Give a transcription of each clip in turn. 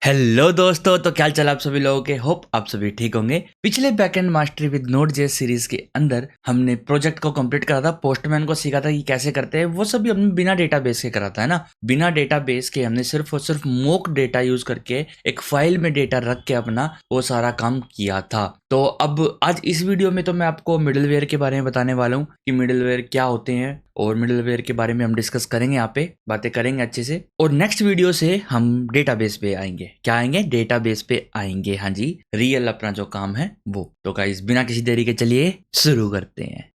Hello दोस्तों, तो क्या चल आप सभी लोगों के। होप आप सभी ठीक होंगे। पिछले बैकएंड मास्टरी विद नोड.जेएस सीरीज के अंदर हमने प्रोजेक्ट को कंप्लीट करा था, पोस्टमैन को सीखा था कि कैसे करते हैं। वो सभी हमने बिना डेटाबेस के करा था, है ना। बिना डेटाबेस के हमने सिर्फ और सिर्फ मोक डेटा यूज करके एक फाइल में डेटा रख के अपना वो सारा काम किया था। तो अब आज इस वीडियो में तो मैं आपको मिडलवेयर के बारे में बताने वाला हूँ कि मिडलवेयर क्या होते हैं, और मिडलवेयर के बारे में हम डिस्कस करेंगे, यहाँ पे बातें करेंगे अच्छे से। और नेक्स्ट वीडियो से हम डेटाबेस पे आएंगे। क्या आएंगे? डेटाबेस पे आएंगे, हाँ जी, रियल अपना जो काम है वो। तो गाइस बिना किसी देरी के चलिए शुरू करते हैं।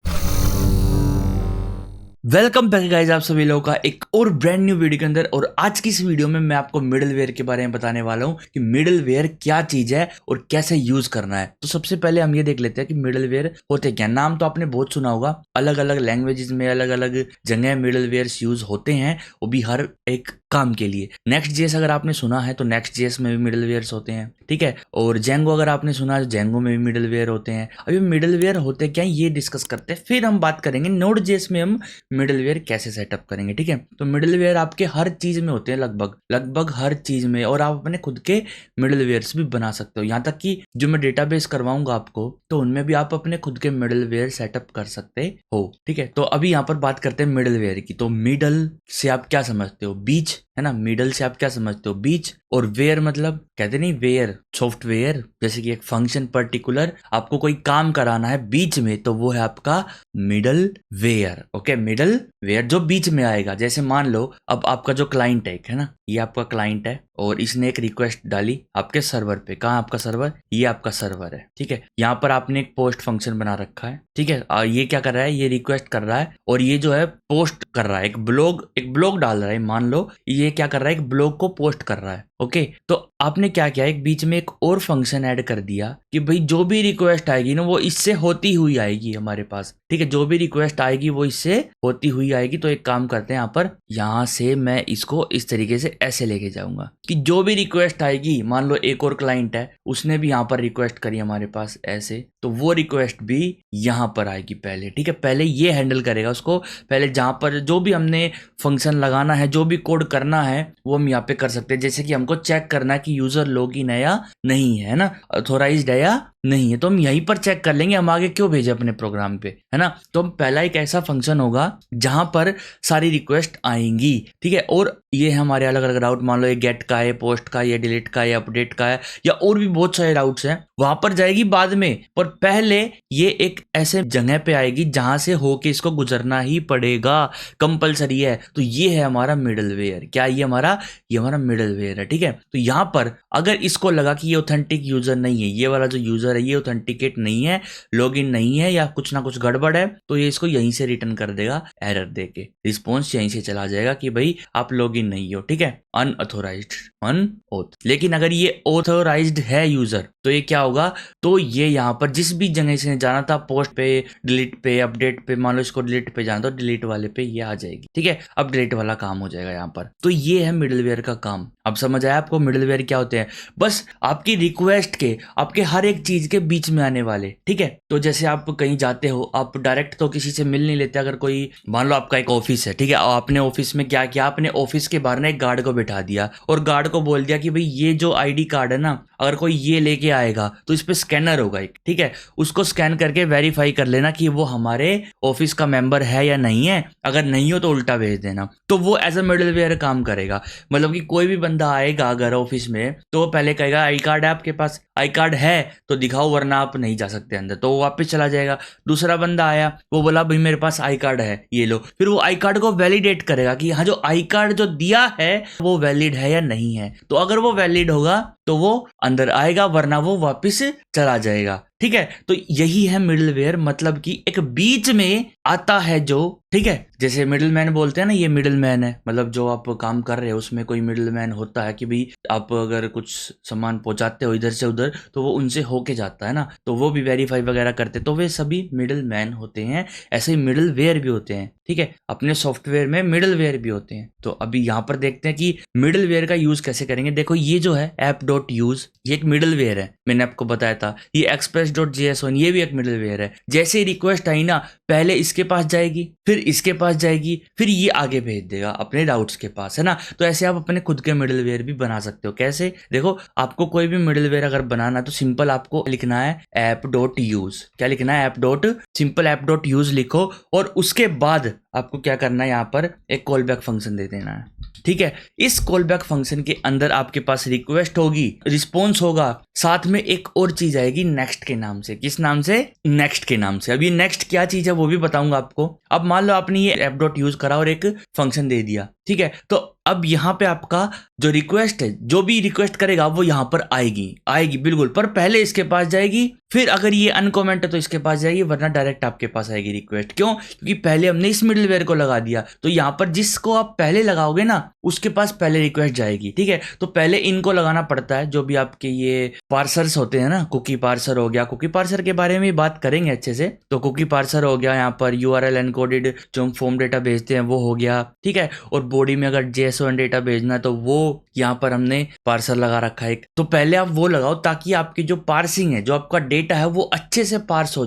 वेलकम बैक गाइस आप सभी लोगों का एक और ब्रांड न्यू वीडियो के अंदर। और आज की इस वीडियो में मैं आपको मिडलवेयर के बारे में बताने वाला हूं कि मिडलवेयर क्या चीज है और कैसे यूज करना है। तो सबसे पहले हम ये देख लेते हैं कि मिडलवेयर होते क्या। नाम तो आपने बहुत सुना होगा, अलग अलग लैंग्वेजेस में अलग अलग जगह मिडलवेयर्स यूज होते हैं, वो भी हर एक काम के लिए। नेक्स्ट.जेएस अगर आपने सुना है तो नेक्स्ट.जेएस में भी मिडलवेयर्स होते हैं, ठीक है। और जेंगो अगर आपने सुना है तो जेंगो में भी मिडलवेयर होते हैं। अभी मिडलवेयर होते क्या ये डिस्कस करते हैं, फिर हम बात करेंगे नोड.जेएस में हम मिडलवेयर कैसे सेटअप करेंगे, ठीक है। तो मिडलवेयर आपके हर चीज में होते हैं, लगभग हर चीज में, और आप अपने खुद के मिडलवेयर्स भी बना सकते हो। यहाँ तक कि जो मैं डेटाबेस करवाऊंगा आपको, तो उनमें भी आप अपने खुद के मिडलवेयर सेटअप कर सकते हो, ठीक है। तो अभी यहाँ पर बात करते हैं मिडलवेयर की। तो मिडल से आप क्या समझते हो? बीच, है ना। मिडल से आप क्या समझते हो? बीच। और वेयर मतलब कहते नहीं वेयर, सॉफ्टवेयर, जैसे कि एक फंक्शन पर्टिकुलर आपको कोई काम कराना है बीच में, तो वो है आपका middleware. Okay, middleware जो बीच में आएगा। जैसे मान लो अब आपका जो क्लाइंट है ना, ये आपका क्लाइंट है और इसने एक रिक्वेस्ट डाली आपके सर्वर पे। कहाँ आपका सर्वर? ये आपका सर्वर है, ठीक है। यहाँ पर आपने एक पोस्ट फंक्शन बना रखा है, ठीक है। ये क्या कर रहा है? ये रिक्वेस्ट कर रहा है और ये जो है पोस्ट कर रहा है, एक ब्लॉग डाल रहा है। मान लो ये क्या कर रहा है? एक ब्लॉग को पोस्ट कर रहा है, ओके। तो आपने क्या किया, एक बीच में एक और फंक्शन ऐड कर दिया कि भाई जो भी रिक्वेस्ट आएगी ना वो इससे होती हुई आएगी हमारे पास, ठीक है। जो भी रिक्वेस्ट आएगी वो इससे होती हुई आएगी। तो एक काम करते हैं, यहाँ से मैं इसको इस तरीके से ऐसे लेके जाऊंगा कि जो भी रिक्वेस्ट आएगी, मान लो एक और क्लाइंट है, उसने भी यहाँ पर रिक्वेस्ट करी हमारे पास ऐसे, तो वो रिक्वेस्ट भी यहाँ पर आएगी पहले, ठीक है। पहले ये हैंडल करेगा उसको। पहले जहाँ पर जो भी हमने फंक्शन लगाना है, जो भी कोड करना है, वो हम यहाँ पे कर सकते हैं। जैसे कि हमको चेक करना है कि यूजर लॉगिन है या नहीं है ना, ऑथोराइज्ड है या नहीं है, तो हम यहीं पर चेक कर लेंगे हम आगे क्यों भेजे अपने प्रोग्राम पे, है ना। तो हम पहला एक ऐसा फंक्शन होगा जहां पर सारी रिक्वेस्ट आएंगी, ठीक है। और ये हमारे अलग अलग राउट, मान लो ये गेट का है, पोस्ट का, या डिलीट का, या अपडेट का है, या और भी बहुत सारे राउट्स हैं, वहां पर जाएगी बाद में। पर पहले ये एक ऐसे जगह पे आएगी जहां से होके इसको गुजरना ही पड़ेगा, कंपलसरी है। तो ये है हमारा मिडलवेयर। क्या ये हमारा मिडलवेयर है, ठीक है। तो यहाँ पर अगर इसको लगा कि ये ऑथेंटिक यूजर नहीं है, ये वाला जो यूजर है ये ऑथेंटिकेट नहीं है, लॉगिन नहीं है, या कुछ ना कुछ गड़बड़ है, तो ये इसको यहीं से रिटर्न कर देगा एरर देके। रिस्पॉन्स यहीं से चला जाएगा कि भाई आप लॉगिन नहीं हो, ठीक है। अनऑथोराइज्ड, अनऑथ। लेकिन अगर ये ऑथोराइज्ड है यूजर, तो ये क्या होगा? तो ये यहाँ पर जिस भी जगह से जाना था, पोस्ट पे, डिलीट पे, अपडेट पे, मान लो इसको डिलीट पे जाना, तो डिलीट वाले पे ये आ जाएगी, ठीक है। अब डिलीट वाला काम हो जाएगा यहाँ पर। तो ये है मिडलवेयर का काम। अब समझ आया आपको मिडलवेयर क्या होते हैं? बस आपकी रिक्वेस्ट के, आपके हर एक चीज के बीच में आने वाले, ठीक है। तो जैसे आप कहीं जाते हो, आप डायरेक्ट तो किसी से मिल नहीं लेते। अगर कोई, मान लो आपका एक ऑफिस है, ठीक है, आपने ऑफिस में क्या किया, आपने ऑफिस के बाहर ना एक गार्ड को बैठा दिया और गार्ड को बोल दिया कि भाई ये जो आईडी कार्ड है ना, अगर कोई ये लेके आएगा तो इस पे स्कैनर होगा एक, ठीक है। उसको स्कैन करके वेरीफाई कर लेना कि वो हमारे ऑफिस का मेंबर है या नहीं है। अगर नहीं हो तो उल्टा भेज देना। तो वो एज अ मिडलवेयर काम करेगा। मतलब कि कोई भी बंदा आएगा अगर ऑफिस में, तो वो पहले कहेगा आई कार्ड है आपके पास? आई कार्ड है तो दिखाओ, वरना आप नहीं जा सकते अंदर। तो वो वापस चला जाएगा। दूसरा बंदा आया, वो बोला भाई मेरे पास आई कार्ड है, ये लो। फिर वो आई कार्ड को वैलिडेट करेगा कि हाँ जो आई कार्ड जो दिया है वो वैलिड है या नहीं है। तो अगर वो वैलिड होगा तो वो अंदर आएगा, वरना वो वापस चला जाएगा, ठीक है। तो यही है मिडलवेयर, मतलब कि एक बीच में आता है जो, ठीक है। जैसे मिडलमैन बोलते हैं ना, ये मिडलमैन है, मतलब जो आप काम कर रहे हो उसमें कोई मिडलमैन होता है कि भाई आप अगर कुछ सामान पहुंचाते हो इधर से उधर, तो वो उनसे होके जाता है ना, तो वो भी वेरीफाई वगैरह करते, तो वे सभी मिडलमैन होते हैं। ऐसे ही मिडलवेयर भी होते हैं, ठीक है। अपने सॉफ्टवेयर में मिडलवेयर भी होते हैं। तो अभी यहाँ पर देखते हैं कि मिडलवेयर का यूज कैसे करेंगे। देखो ये जो है app.use, ये एक मिडलवेयर है, मैंने आपको बताया था। ये एक्सप्रेस package.json ये भी एक मिडलवेयर है। जैसे ही रिक्वेस्ट आई ना, पहले इसके पास जाएगी, फिर इसके पास जाएगी, फिर ये आगे भेज देगा अपने राउट्स के पास, है ना। तो ऐसे आप अपने खुद के मिडलवेयर भी बना सकते हो। कैसे? देखो, आपको कोई भी मिडलवेयर अगर बनाना है तो सिंपल आपको लिखना है app.use। क्या लिखना है? सिंपल app.use लिखो और उसके बाद आपको क्या करना है, यहाँ पर एक कॉल बैक फंक्शन दे देना है। ठीक है, इस कॉल बैक फंक्शन के अंदर आपके पास रिक्वेस्ट होगी, रिस्पॉन्स होगा, साथ में एक और चीज आएगी नेक्स्ट के नाम से। किस नाम से? नेक्स्ट के नाम से। अब ये नेक्स्ट क्या चीज है वो भी बताऊंगा आपको। अब मान लो आपने ये app.use करा और एक फंक्शन दे दिया, ठीक है, तो अब यहाँ पे आपका जो रिक्वेस्ट है, जो भी रिक्वेस्ट करेगा वो यहाँ पर आएगी बिल्कुल, पर पहले इसके पास जाएगी, फिर अगर ये अनकॉमेंट है तो इसके पास जाएगी, वरना डायरेक्ट आपके पास आएगी रिक्वेस्ट। क्यों? क्योंकि पहले हमने इस मिडलवेयर को लगा दिया, तो यहाँ पर जिसको आप पहले लगाओगे ना उसके पास पहले रिक्वेस्ट जाएगी। ठीक है, तो पहले इनको लगाना पड़ता है, जो भी आपके ये पार्सर्स होते हैं ना, कुकी पार्सर हो गया, कुकी पार्सर के बारे में बात करेंगे अच्छे से। तो कुकी पार्सर हो गया, यहाँ पर URL एनकोडेड जो हम फॉर्म डेटा भेजते हैं वो हो गया, ठीक है, और बॉडी में अगर JSON डेटा भेजना है तो वो यहाँ पर हमने पार्सर लगा रखा है। तो पहले आप वो लगाओ ताकि आपकी जो पार्सिंग है, जो आपका डेटा है वो अच्छे से पार्स हो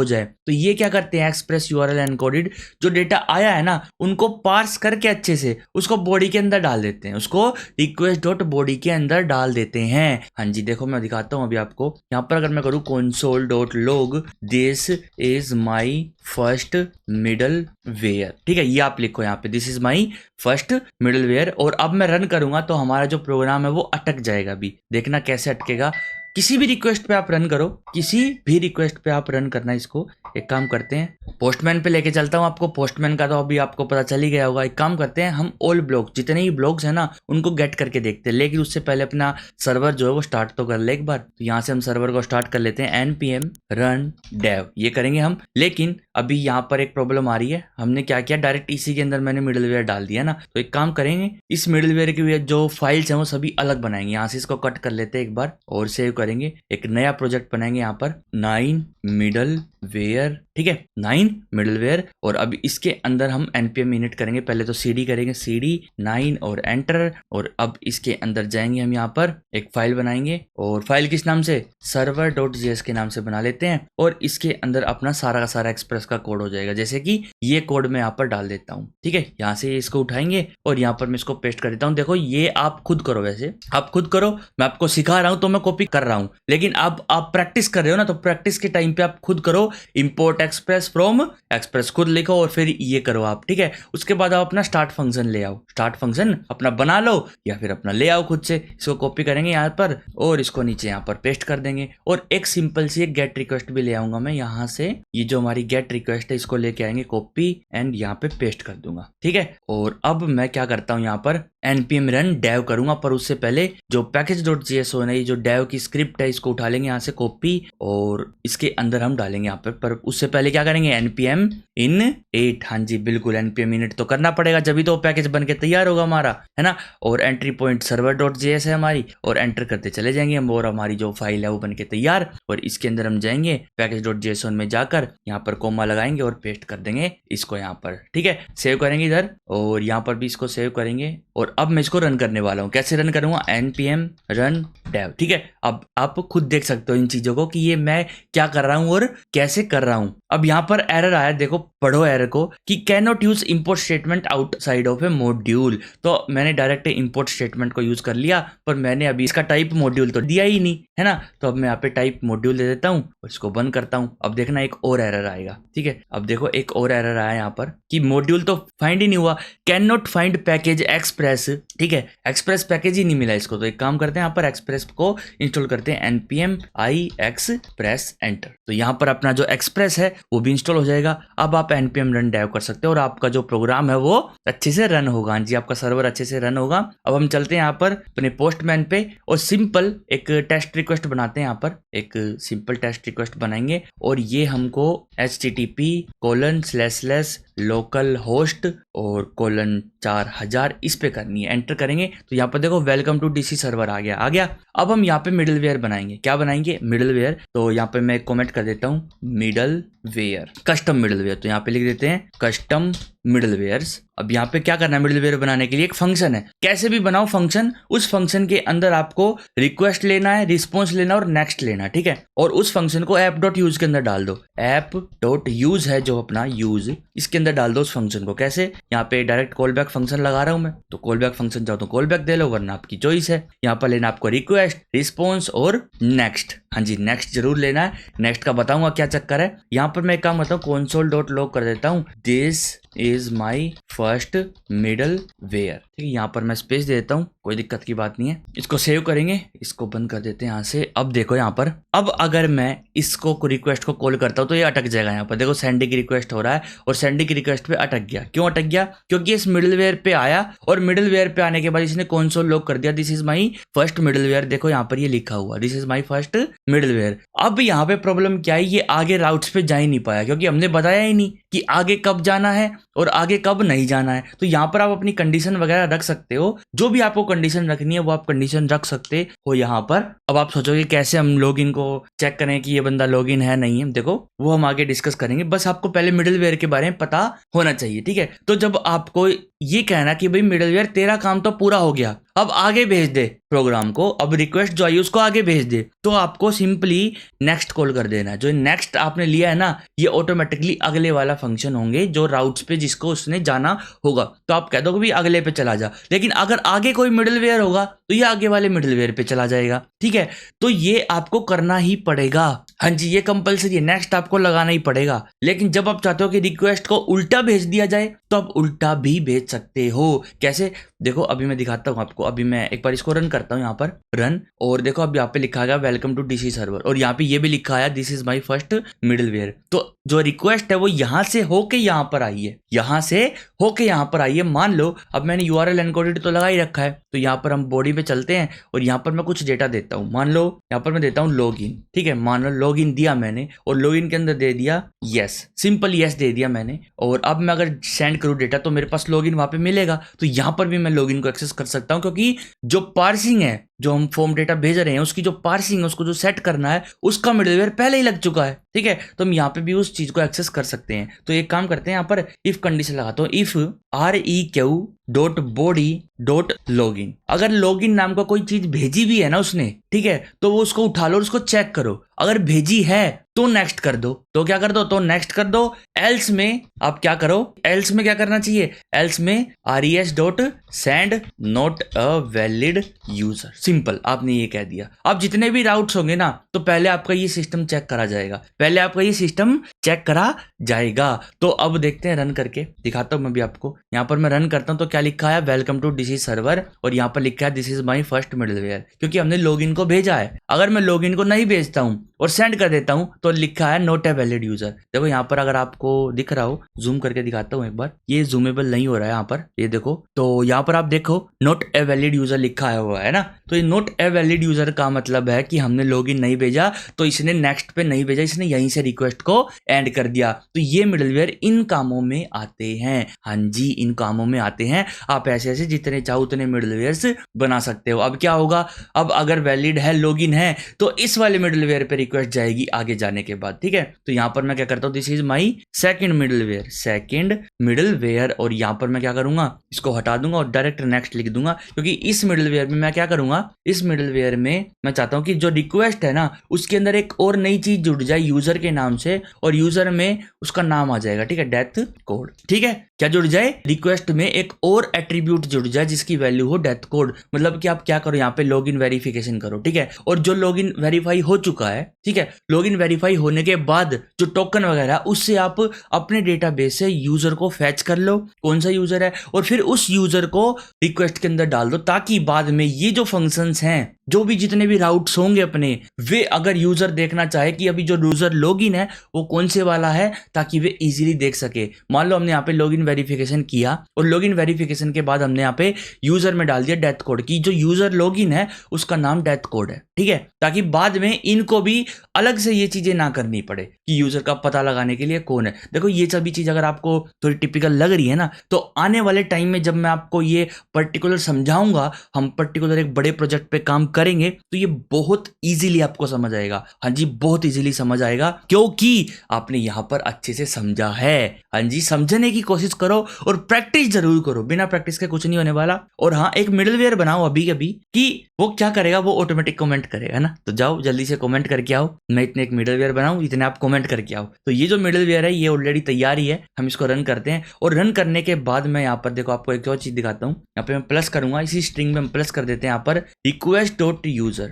जाए। तो ये क्या करते हैं, एक्सप्रेस URL एनकोडेड जो डेटा आया है ना उनको पार्स करके अच्छे से उसको बॉडी के अंदर डाल देते हैं, उसको request.body के अंदर डाल देते हैं। हाँ जी, देखो मैं दिखाता हूँ अभी आपको। यहाँ पर अगर मैं करूँ console.log this is my first middleware, ठीक है, ये आप लिखो यहाँ पे, this is my first middleware, और अब मैं रन करूंगा तो हमारा जो प्रोग्राम है वो अटक जाएगा। अभी देखना कैसे अटकेगा। किसी भी रिक्वेस्ट पे आप रन करो, किसी भी रिक्वेस्ट पे आप रन करना। इसको एक काम करते हैं, पोस्टमैन पे लेके चलता हूँ आपको। पोस्टमैन का तो अभी आपको पता चल ही गया होगा। एक काम करते हैं, हम ऑल ब्लॉक, जितने ही ब्लॉक्स हैं ना उनको गेट करके देखते हैं, लेकिन उससे पहले अपना सर्वर जो है वो स्टार्ट तो कर ले एक बार। तो यहाँ से हम सर्वर को स्टार्ट कर लेते हैं, npm run dev ये करेंगे हम। लेकिन अभी यहाँ पर एक प्रॉब्लम आ रही है। हमने क्या किया, डायरेक्ट इसी के अंदर मैंने मिडलवेयर डाल दिया ना। तो एक काम करेंगे, इस मिडलवेयर की जो फाइल्स हैं वो सभी अलग बनाएंगे। यहाँ से इसको कट कर लेते हैं एक बार और सेव करेंगे। एक नया प्रोजेक्ट बनाएंगे यहाँ पर 9 मिडलवेयर, ठीक है, 9 मिडलवेयर, और अब इसके अंदर हम npm init करेंगे। पहले तो cd करेंगे, cd 9 और एंटर, और अब इसके अंदर जाएंगे हम, यहाँ पर एक फाइल बनाएंगे, और फाइल किस नाम से, server.js के नाम से बना लेते हैं। और इसके अंदर अपना सारा का सारा एक्सप्रेस का कोड हो जाएगा, जैसे कि ये कोड मैं यहाँ पर डाल देता हूँ। ठीक है, यहाँ से इसको उठाएंगे और यहाँ पर मैं इसको पेस्ट कर देता हूँ। देखो ये आप खुद करो, वैसे आप खुद करो, मैं आपको सिखा रहा हूँ तो मैं कॉपी कर रहा हूँ, लेकिन अब आप प्रैक्टिस कर रहे हो ना, तो प्रैक्टिस के टाइम पे आप खुद करो। इंपोर्ट एक्सप्रेस फ्रॉम एक्सप्रेस खुद लिखो और फिर ये करो आप, ठीक है। उसके बाद आप अपना स्टार्ट फंक्शन ले आओ, स्टार्ट फंक्शन अपना बना लो या फिर अपना ले आओ खुद से। इसको कॉपी करेंगे यहाँ पर और इसको नीचे यहाँ पर पेस्ट कर देंगे। और एक सिंपल सी एक गेट रिक्वेस्ट भी ले आऊंगा मैं यहाँ से। ये जो हमारी गेट रिक्वेस्ट है इसको लेके आएंगे, कॉपी एंड यहाँ पे पेस्ट कर दूंगा, ठीक है। और अब मैं क्या करता हूँ, यहाँ पर npm run dev करूंगा, पर उससे पहले जो package.json है, ये जो dev की स्क्रिप्ट है, इसको उठा लेंगे यहाँ से कॉपी और इसके अंदर हम डालेंगे यहाँ पर उससे पहले क्या करेंगे, npm init। हाँ जी बिल्कुल, npm init तो करना पड़ेगा, जब भी तो पैकेज बन के तैयार होगा हमारा, है ना। और एंट्री पॉइंट server.js है हमारी, और एंटर करते चले जाएंगे हम, और हमारी जो फाइल है वो बन के तैयार। और इसके अंदर हम जाएंगे package.json में जाकर यहाँ पर कोमा लगाएंगे और पेस्ट कर देंगे इसको यहाँ पर, ठीक है। सेव करेंगे इधर और यहाँ पर भी इसको सेव करेंगे। और अब मैं इसको रन करने वाला हूँ। कैसे रन करूंगा, npm run dev, ठीक है। अब आप खुद देख सकते हो इन चीजों को कि ये मैं क्या कर रहा हूँ और कैसे कर रहा हूँ। अब यहाँ पर एरर आया, देखो पढ़ो एरर को, कि can not use import statement outside of A module. तो मैंने डायरेक्ट इंपोर्ट स्टेटमेंट को यूज कर लिया, पर मैंने अभी इसका टाइप मॉड्यूल तो दिया ही नहीं, है ना। तो अब मैं यहाँ पे टाइप मॉड्यूल दे देता हूँ और इसको बंद करता हूँ। अब देखना एक और एरर आएगा, ठीक है। अब देखो एक और एरर आया यहाँ पर कि मॉड्यूल तो फाइंड ही नहीं हुआ, can not find package express, ठीक है, एक्सप्रेस पैकेज ही नहीं मिला इसको। तो एक काम करते हैं, यहाँ पर एक्सप्रेस को इंस्टॉल करते हैं, npm i express एंटर। तो यहाँ पर अपना जो एक्सप्रेस है वो भी इंस्टॉल हो जाएगा। अब आप npm run dev कर सकते हो और आपका जो प्रोग्राम है वो अच्छे से रन होगा। जी आपका सर्वर अच्छे से रन होगा। अब हम चलते हैं यहाँ पर अपने पोस्टमैन पे और सिंपल एक टेस्ट रिक्वेस्ट बनाते हैं। यहाँ पर एक सिंपल टेस्ट रिक्वेस्ट बनाएंगे और ये हमको http://localhost और :4000 इस पे करनी है। एंटर करेंगे तो यहाँ पर देखो वेलकम टू डीसी सर्वर आ गया। अब हम यहाँ पे मिडलवेयर बनाएंगे। क्या बनाएंगे, मिडलवेयर। तो यहाँ पे मैं कमेंट कर देता हूँ मिडलवेयर वेयर, कस्टम मिडलवेयर। तो यहाँ पे लिख देते हैं कस्टम मिडलवेयर्स। अब यहाँ पे क्या करना है, मिडलवेयर बनाने के लिए एक फंक्शन है, कैसे भी बनाओ फंक्शन, उस फंक्शन के अंदर आपको रिक्वेस्ट लेना है, रिस्पॉन्स लेना और नेक्स्ट लेना, ठीक है। और उस फंक्शन को ऐप डॉट यूज के अंदर डाल दो, ऐप डॉट यूज है जो अपना यूज, इसके अंदर डाल दो उस फंक्शन को। कैसे, यहाँ पे डायरेक्ट कॉल बैक फंक्शन लगा रहा हूं मैं, तो कॉल बैक फंक्शन चाहो तो कॉल बैक दे लो, वरना आपकी चॉइस है। यहाँ पर लेना आपको रिक्वेस्ट, रिस्पॉन्स और नेक्स्ट। हाँ जी, नेक्स्ट जरूर लेना है। नेक्स्ट का बताऊंगा क्या चक्कर है। यहाँ पर मैं एक काम करता हूँ, console डॉट लॉग कर देता हूँ, this is my first middleware, ठीक है। यहाँ पर मैं स्पेस दे देता हूँ, कोई दिक्कत की बात नहीं है। इसको सेव करेंगे, इसको बंद कर देते हैं यहाँ से। अब देखो यहाँ पर, अब अगर मैं इसको रिक्वेस्ट को कॉल करता हूँ तो ये अटक जाएगा। यहाँ पर देखो सेंडिंग रिक्वेस्ट हो रहा है और सेंडिंग रिक्वेस्ट पे अटक गया। क्यों अटक गया? क्योंकि इस मिडलवेयर पे आया और मिडलवेयर पे आने के बाद इसने console लॉग कर दिया, this is my first middleware. देखो यहाँ पर ये लिखा हुआ, this is my first middleware. अब यहाँ पे प्रॉब्लम क्या है, ये आगे राउट्स पे जा ही नहीं पाया, क्योंकि हमने बताया ही नहीं कि आगे कब जाना है और आगे कब नहीं जाना है। तो यहाँ पर आप अपनी कंडीशन वगैरह रख सकते हो, जो भी आपको कंडीशन रखनी है वो आप कंडीशन रख सकते हो यहाँ पर। अब आप सोचोगे कैसे हम लॉगिन को चेक करें कि ये बंदा लॉगिन है नहीं है, देखो वो हम आगे डिस्कस करेंगे। बस आपको पहले मिडलवेयर के बारे में पता होना चाहिए, ठीक है। तो जब आपको ये कहना कि भाई मिडलवेयर तेरा काम तो पूरा हो गया, अब आगे भेज दे प्रोग्राम को, अब रिक्वेस्ट जो आई उसको आगे भेज दे, तो आपको सिंपली नेक्स्ट कॉल कर देना है। जो नेक्स्ट आपने लिया है ना, ये ऑटोमेटिकली अगले वाला फंक्शन होंगे जो राउट्स पे जिसको उसने जाना होगा। तो आप कह दो कि भाई अगले पे चला जा, लेकिन अगर आगे कोई मिडलवेयर होगा तो ये आगे वाले मिडलवेयर पे चला जाएगा, ठीक है। तो ये आपको करना ही पड़ेगा, हाँ जी, ये कंपलसरी है, नेक्स्ट आपको लगाना ही पड़ेगा। लेकिन जब आप चाहते हो कि रिक्वेस्ट को उल्टा भेज दिया जाए तो आप उल्टा भी भेज सकते हो। कैसे, देखो अभी मैं दिखाता हूँ आपको। अभी मैं एक बार इसको रन करता हूँ, यहाँ पर रन, और देखो अब यहाँ पे लिखा गया वेलकम टू डीसी सर्वर, और यहाँ पे ये भी लिखा है this is my first middleware. तो जो रिक्वेस्ट है वो यहाँ से होके यहाँ पर आई है, यहाँ से होके यहाँ पर आई है। मान लो अब मैंने यूआरएल एनकोडेड तो लगा ही रखा है, तो यहाँ पर हम बॉडी पे चलते हैं और यहाँ पर मैं कुछ डेटा देता हूँ। मान लो यहाँ पर मैं देता हूँ लॉगिन, ठीक है। मान लो लॉगिन दिया मैंने और लॉगिन के अंदर दे दिया यस, सिंपल यस दे दिया मैंने। और अब मैं अगर सेंड करूँ डेटा तो मेरे पास लॉगिन वहां पे मिलेगा। तो यहाँ पर भी मैं लॉगिन को एक्सेस कर सकता हूँ, क्योंकि जो पार्सिंग है, जो हम फॉर्म डेटा भेज रहे हैं उसकी जो पार्सिंग है, उसको जो सेट करना है, उसका मिडलवेयर पहले ही लग चुका है, ठीक है। तो हम यहाँ पे भी उस चीज को एक्सेस कर सकते हैं। तो एक काम करते हैं, यहाँ पर इफ कंडीशन लगाता हूँ, if REQ dot body dot login. अगर लॉगिन नाम का कोई चीज भेजी भी है ना उसने, ठीक है, तो वो उसको उठा लो और उसको चेक करो। अगर भेजी है तो नेक्स्ट कर दो, तो क्या कर दो, तो नेक्स्ट कर दो। एल्स में आप क्या करो, एल्स में क्या करना चाहिए, एल्स में RES dot send not a valid user. Simple, आपने ये कह दिया। अब जितने भी राउट्स होंगे ना, तो पहले आपका ये सिस्टम चेक करा जाएगा, पहले आपका ये सिस्टम चेक करा जाएगा। तो अब देखते हैं, रन करके दिखाता हूं मैं भी आपको। यहाँ पर मैं रन करता हूं तो क्या लिखा है, वेलकम टू डीसी सर्वर, और यहाँ पर लिखा है this is my first middleware, क्योंकि हमने लॉगिन को भेजा है। अगर मैं लॉगिन को नहीं भेजता हूं और सेंड कर देता हूं तो लिखा है नॉट ए वैलिड यूजर। देखो यहाँ पर अगर आपको दिख रहा हो, जूम करके दिखाता हूँ एक बार, ये जूमेबल नहीं हो रहा है यहाँ पर, ये देखो। तो यहाँ पर आप देखो नॉट ए वैलिड यूजर लिखा हुआ है ना। तो ये नॉट ए वैलिड यूजर का मतलब है कि हमने लॉगिन नहीं भेजा, तो इसने नेक्स्ट पे नहीं भेजा, इसने यहीं से रिक्वेस्ट को एंड कर दिया। तो ये मिडलवेयर इन कामों में आते हैं, हाँ जी, इन कामों में आते हैं। आप ऐसे ऐसे जितने चाहो उतने मिडलवेयर्स बना सकते हो। अब क्या होगा, अब अगर वैलिड है, लॉगिन है, तो इस वाले मिडलवेयर पे रिक्वेस्ट जाएगी आगे जाने के बाद, ठीक है। तो यहाँ पर मैं क्या करता हूँ, this is my second middleware, second middleware, और यहाँ पर मैं क्या करूंगा, इसको हटा दूंगा और डायरेक्ट नेक्स्ट लिख दूंगा, क्योंकि इस मिडलवेयर में मैं क्या करूंगा, इस मिडलवेयर में मैं चाहता हूं कि जो रिक्वेस्ट है ना, उसके अंदर एक और नई चीज जुड़ जाए यूजर के नाम से, और यूजर में उसका नाम आ जाएगा, ठीक है, डेथ कोड, ठीक है। क्या जुड़ जाए, रिक्वेस्ट में एक और एट्रीब्यूट जुड़ जाए जिसकी वैल्यू हो डेथ कोड। मतलब कि आप क्या करो, यहाँ पे लॉगिन वेरिफिकेशन करो, ठीक है। और जो लॉगिन वेरीफाई हो चुका है, ठीक है, लॉगिन वेरीफाई होने के बाद जो टोकन वगैरह, उससे आप अपने डेटाबेस से यूजर को फैच कर लो, कौन सा यूजर है, और फिर उस यूजर को रिक्वेस्ट के अंदर डाल दो, ताकि बाद में ये जो फंक्शंस हैं, जो भी जितने भी राउट्स होंगे अपने, वे अगर यूजर देखना चाहे कि अभी जो यूजर लॉगिन है वो कौन से वाला है, ताकि वे इजीली देख सके। मान लो हमने यहाँ पे लॉगिन वेरिफिकेशन किया और लॉगिन वेरिफिकेशन के बाद हमने यहाँ पे यूजर में डाल दिया डेथ कोड की, जो यूजर लॉगिन है उसका नाम डेथ कोड है, ठीक है, ताकि बाद में इनको भी अलग से ये चीजें ना करनी पड़े कि यूजर का पता लगाने के लिए कौन है। देखो ये सभी चीज अगर आपको थोड़ी टिपिकल लग रही है ना, तो आने वाले टाइम में जब मैं आपको ये पर्टिकुलर समझाऊंगा, हम पर्टिकुलर एक बड़े प्रोजेक्ट पे काम करेंगे तो ये बहुत इजीली आपको समझ आएगा। हाँ जी, बहुत इजीली समझ आएगा क्योंकि आपने यहाँ पर अच्छे से समझा है। हाँ जी, समझने की कोशिश करो और प्रैक्टिस जरूर करो, बिना प्रैक्टिस के कुछ नहीं होने वाला। और हाँ, एक मिडलवेयर बनाओ अभी कभी कि वो क्या करेगा, वो ऑटोमेटिक कमेंट करेगा ना। तो जाओ जल्दी से कमेंट करके आओ, मैं इतने एक मिडलवेयर बनाऊं, इतने आप कमेंट करके आओ। तो ये जो मिडलवेयर है ये ऑलरेडी तैयार ही है, हम इसको रन करते हैं। और रन करने के बाद मैं यहाँ पर देखो आपको एक और चीज दिखाता हूँ। यहाँ पे मैं प्लस करूंगा, इसी स्ट्रिंग में हम प्लस कर देते हैं यहाँ पर request.user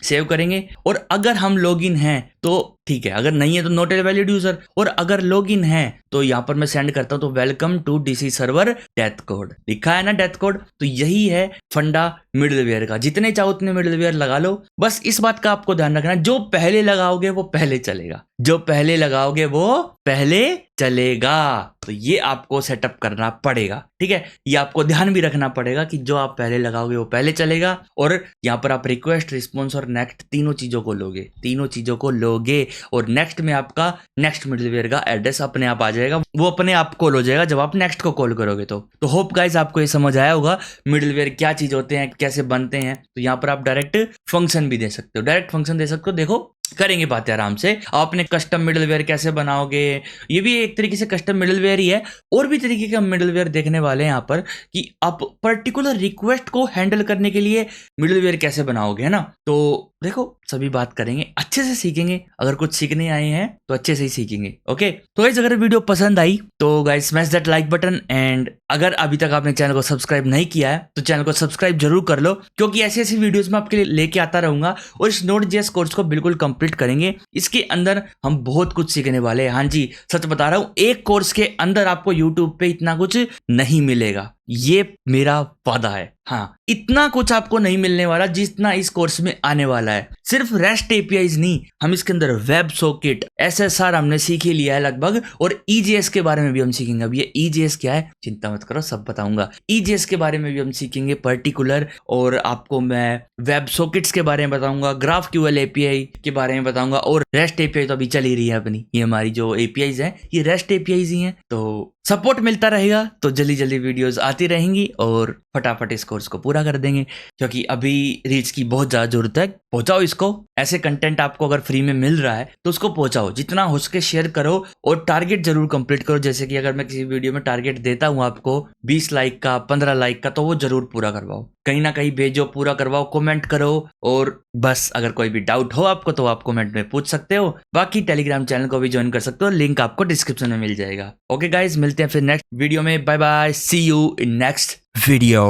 सेव करेंगे। और अगर हम लॉगिन हैं तो ठीक है, अगर नहीं है तो नॉट ए वैलिड यूजर। और अगर लॉगिन है तो यहाँ पर मैं सेंड करता हूं तो वेलकम टू डीसी सर्वर डेथ कोड लिखा है ना, डेथ कोड। तो यही है फंडा मिडलवेयर का। जितने चाहो उतने मिडलवेयर लगा लो, बस इस बात का आपको ध्यान रखना, जो पहले लगाओगे वो पहले चलेगा, जो पहले लगाओगे वो पहले चलेगा। तो ये आपको सेटअप करना पड़ेगा, ठीक है। ये आपको ध्यान भी रखना पड़ेगा कि जो आप पहले लगाओगे वो पहले चलेगा। और यहाँ पर आप रिक्वेस्ट, रिस्पॉन्स और नेक्स्ट तीनों चीजों को लोगे। और नेक्स्ट में आपका नेक्स्ट मिडलवेयर का एड्रेस अपने आप आ जाएगा, वो अपने आप कॉल हो जाएगा जब आप नेक्स्ट को कॉल करोगे। तो होप गाइस आपको ये समझ आया होगा मिडलवेयर क्या चीज होते हैं, कैसे बनते हैं। तो यहाँ पर आप डायरेक्ट फंक्शन भी दे सकते हो, डायरेक्ट फंक्शन दे सकते हो। देखो करेंगे बातें आराम से। आपने कस्टम मिडलवेयर कैसे बनाओगे, ये भी एक तरीके से कस्टम मिडलवेयर ही है। और भी तरीके का मिडलवेयर देखने वाले हैं यहाँ पर कि आप पर्टिकुलर रिक्वेस्ट को हैंडल करने के लिए मिडलवेयर कैसे बनाओगे, है ना। तो देखो सभी बात करेंगे, अच्छे से सीखेंगे। अगर कुछ सीखने आए हैं तो अच्छे से ही सीखेंगे, ओके। तो गाइस अगर वीडियो पसंद आई तो guys smash that like button. And अगर अभी तक आपने चैनल को सब्सक्राइब नहीं किया है तो चैनल को सब्सक्राइब जरूर कर लो, क्योंकि ऐसी ऐसी वीडियोस मैं आपके लिए लेके आता रहूंगा। और इस Node.js कोर्स को बिल्कुल कंप्लीट करेंगे, इसके अंदर हम बहुत कुछ सीखने वाले हैं। हाँ जी, सच बता रहा हूं, एक कोर्स के अंदर आपको यूट्यूब पे इतना कुछ नहीं मिलेगा, ये मेरा वादा है। हाँ, इतना कुछ आपको नहीं मिलने वाला जितना इस कोर्स में आने वाला है। सिर्फ रेस्ट एपीआईज नहीं, हम इसके अंदर वेब सॉकेट, एसएसआर हमने सीख ही लिया है लगभग। और ईजेएस के बारे में भी हम सीखेंगे। अब ये ईजेएस क्या है चिंता मत करो, सब बताऊंगा। ईजेएस के बारे में भी हम सीखेंगे पर्टिकुलर। और आपको मैं वेब सॉकेट्स के बारे में बताऊंगा, GraphQL एपीआई के बारे में बताऊंगा। और रेस्ट एपीआई तो अभी चल ही रही है अपनी, ये हमारी जो एपीआईज है ये रेस्ट एपीआईज ही हैं। तो सपोर्ट मिलता रहेगा तो जल्दी जल्दी वीडियोस आती रहेंगी और फटाफट इस कोर्स को पूरा कर देंगे, क्योंकि अभी रीच की बहुत ज़्यादा जरूरत है। पहुंचाओ इसको, ऐसे कंटेंट आपको अगर फ्री में मिल रहा है तो उसको पहुंचाओ, जितना हो सके शेयर करो। और टारगेट जरूर कंप्लीट करो। जैसे कि अगर मैं किसी वीडियो में टारगेट देता हूं आपको 20 लाइक का, 15 लाइक का, तो वो जरूर पूरा करवाओ, कहीं ना कहीं भेजो, पूरा करवाओ, कमेंट करो। और बस अगर कोई भी डाउट हो आपको तो आप कमेंट में पूछ सकते हो। बाकी टेलीग्राम चैनल को भी ज्वाइन कर सकते हो, लिंक आपको डिस्क्रिप्शन में मिल जाएगा। ओके गाइज, मिलते हैं फिर नेक्स्ट वीडियो में। Bye bye, see you in next video.